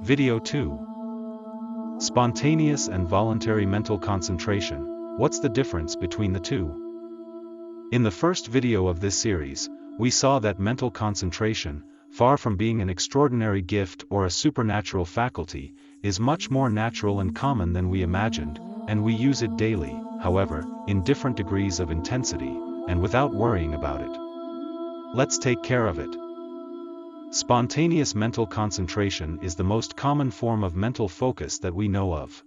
Video 2. Spontaneous and voluntary mental concentration. What's the difference between the two? In the first video of this series, we saw that mental concentration, far from being an extraordinary gift or a supernatural faculty, is much more natural and common than we imagined, and we use it daily, however, in different degrees of intensity, and without worrying about it. Let's take care of it. Spontaneous mental concentration is the most common form of mental focus that we know of.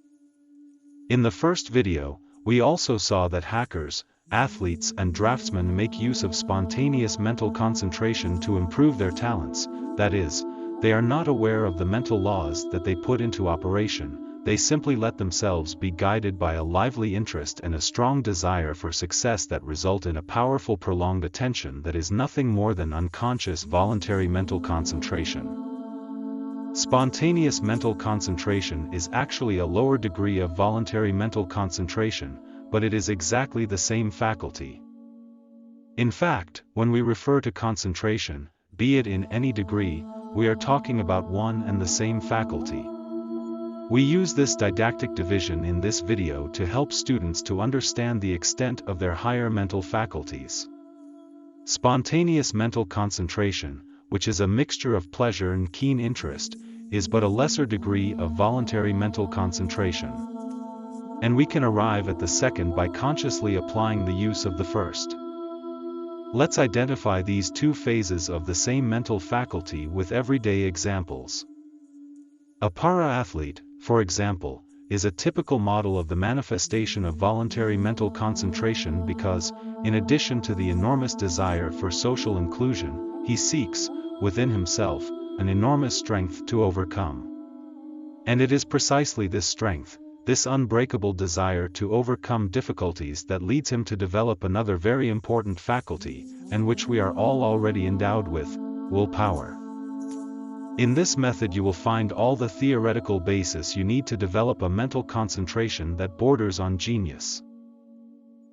In the first video, we also saw that hackers, athletes and draftsmen make use of spontaneous mental concentration to improve their talents. That is, they are not aware of the mental laws that they put into operation, they simply let themselves be guided by a lively interest and a strong desire for success that result in a powerful prolonged attention that is nothing more than unconscious voluntary mental concentration. Spontaneous mental concentration is actually a lower degree of voluntary mental concentration, but it is exactly the same faculty. In fact, when we refer to concentration, be it in any degree, we are talking about one and the same faculty. We use this didactic division in this video to help students to understand the extent of their higher mental faculties. Spontaneous mental concentration, which is a mixture of pleasure and keen interest, is but a lesser degree of voluntary mental concentration. And we can arrive at the second by consciously applying the use of the first. Let's identify these two phases of the same mental faculty with everyday examples. A para-athlete, for example, is a typical model of the manifestation of voluntary mental concentration because, in addition to the enormous desire for social inclusion, he seeks, within himself, an enormous strength to overcome. And it is precisely this strength, this unbreakable desire to overcome difficulties that leads him to develop another very important faculty, and which we are all already endowed with, willpower. In this method you will find all the theoretical basis you need to develop a mental concentration that borders on genius.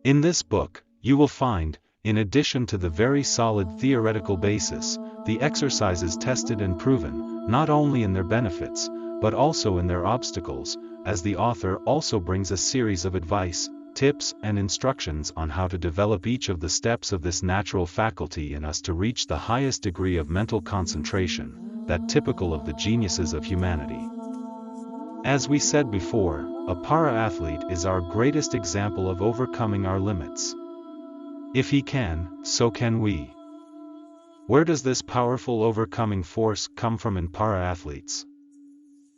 In this book, you will find, in addition to the very solid theoretical basis, the exercises tested and proven, not only in their benefits, but also in their obstacles, as the author also brings a series of advice, tips and instructions on how to develop each of the steps of this natural faculty in us to reach the highest degree of mental concentration, that typical of the geniuses of humanity. As we said before, a para-athlete is our greatest example of overcoming our limits. If he can, so can we. Where does this powerful overcoming force come from in para-athletes?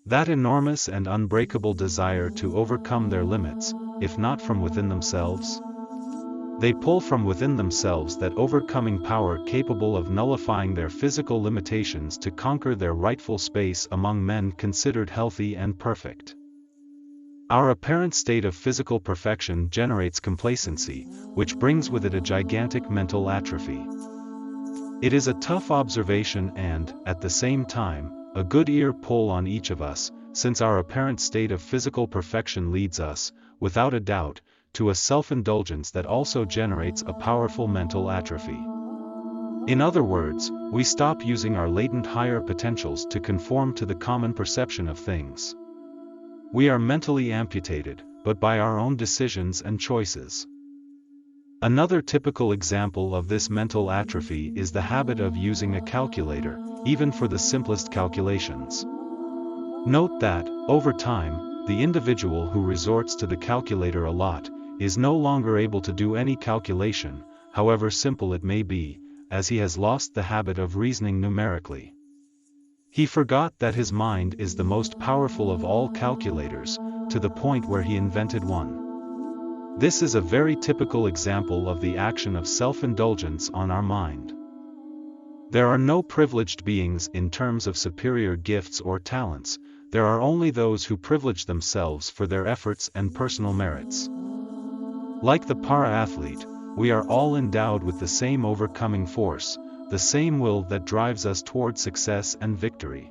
That enormous and unbreakable desire to overcome their limits, if not from within themselves? They pull from within themselves that overcoming power capable of nullifying their physical limitations to conquer their rightful space among men considered healthy and perfect. Our apparent state of physical perfection generates complacency, which brings with it a gigantic mental atrophy. It is a tough observation and, at the same time, a good ear pull on each of us, since our apparent state of physical perfection leads us, without a doubt, to a self-indulgence that also generates a powerful mental atrophy. In other words, we stop using our latent higher potentials to conform to the common perception of things. We are mentally amputated, but by our own decisions and choices. Another typical example of this mental atrophy is the habit of using a calculator, even for the simplest calculations. Note that, over time, the individual who resorts to the calculator a lot, is no longer able to do any calculation, however simple it may be, as he has lost the habit of reasoning numerically. He forgot that his mind is the most powerful of all calculators, to the point where he invented one. This is a very typical example of the action of self-indulgence on our mind. There are no privileged beings in terms of superior gifts or talents, there are only those who privilege themselves for their efforts and personal merits. Like the para-athlete, we are all endowed with the same overcoming force, the same will that drives us toward success and victory.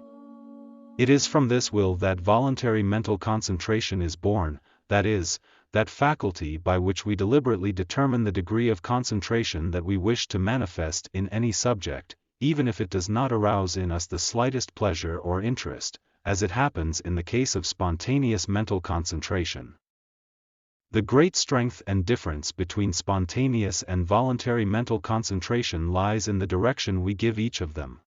It is from this will that voluntary mental concentration is born, that is, that faculty by which we deliberately determine the degree of concentration that we wish to manifest in any subject, even if it does not arouse in us the slightest pleasure or interest, as it happens in the case of spontaneous mental concentration. The great strength and difference between spontaneous and voluntary mental concentration lies in the direction we give each of them.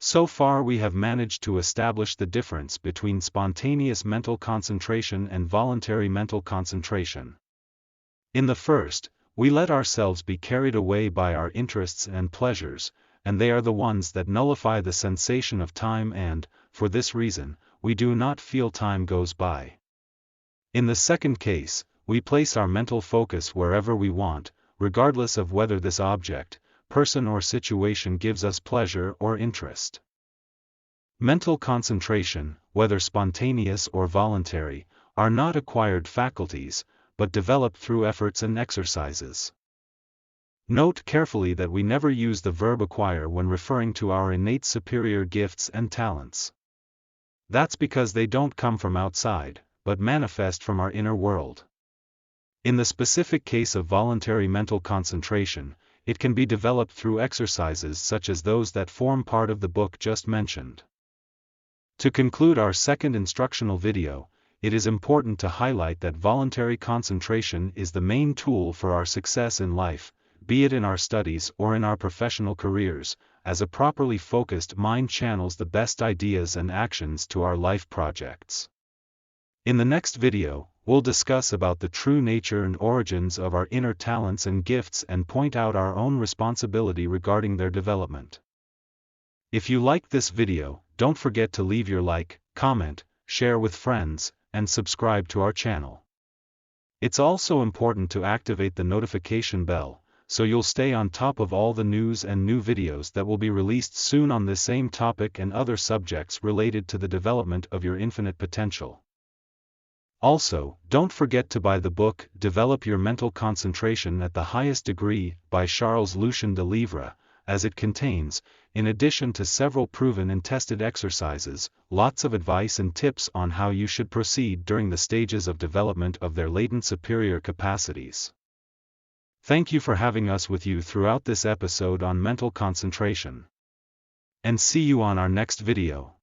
So far we have managed to establish the difference between spontaneous mental concentration and voluntary mental concentration. In the first, we let ourselves be carried away by our interests and pleasures, and they are the ones that nullify the sensation of time and, for this reason, we do not feel time goes by. In the second case, we place our mental focus wherever we want, regardless of whether this object, person or situation gives us pleasure or interest. Mental concentration, whether spontaneous or voluntary, are not acquired faculties, but developed through efforts and exercises. Note carefully that we never use the verb acquire when referring to our innate superior gifts and talents. That's because they don't come from outside, but manifest from our inner world. In the specific case of voluntary mental concentration, it can be developed through exercises such as those that form part of the book just mentioned. To conclude our second instructional video, it is important to highlight that voluntary concentration is the main tool for our success in life, be it in our studies or in our professional careers, as a properly focused mind channels the best ideas and actions to our life projects. In the next video, we'll discuss about the true nature and origins of our inner talents and gifts and point out our own responsibility regarding their development. If you liked this video, don't forget to leave your like, comment, share with friends, and subscribe to our channel. It's also important to activate the notification bell, so you'll stay on top of all the news and new videos that will be released soon on this same topic and other subjects related to the development of your infinite potential. Also, don't forget to buy the book Develop Your Mental Concentration at the Highest Degree by LUCIEN de LIÈVRE, as it contains, in addition to several proven and tested exercises, lots of advice and tips on how you should proceed during the stages of development of their latent superior capacities. Thank you for having us with you throughout this episode on mental concentration. And see you on our next video.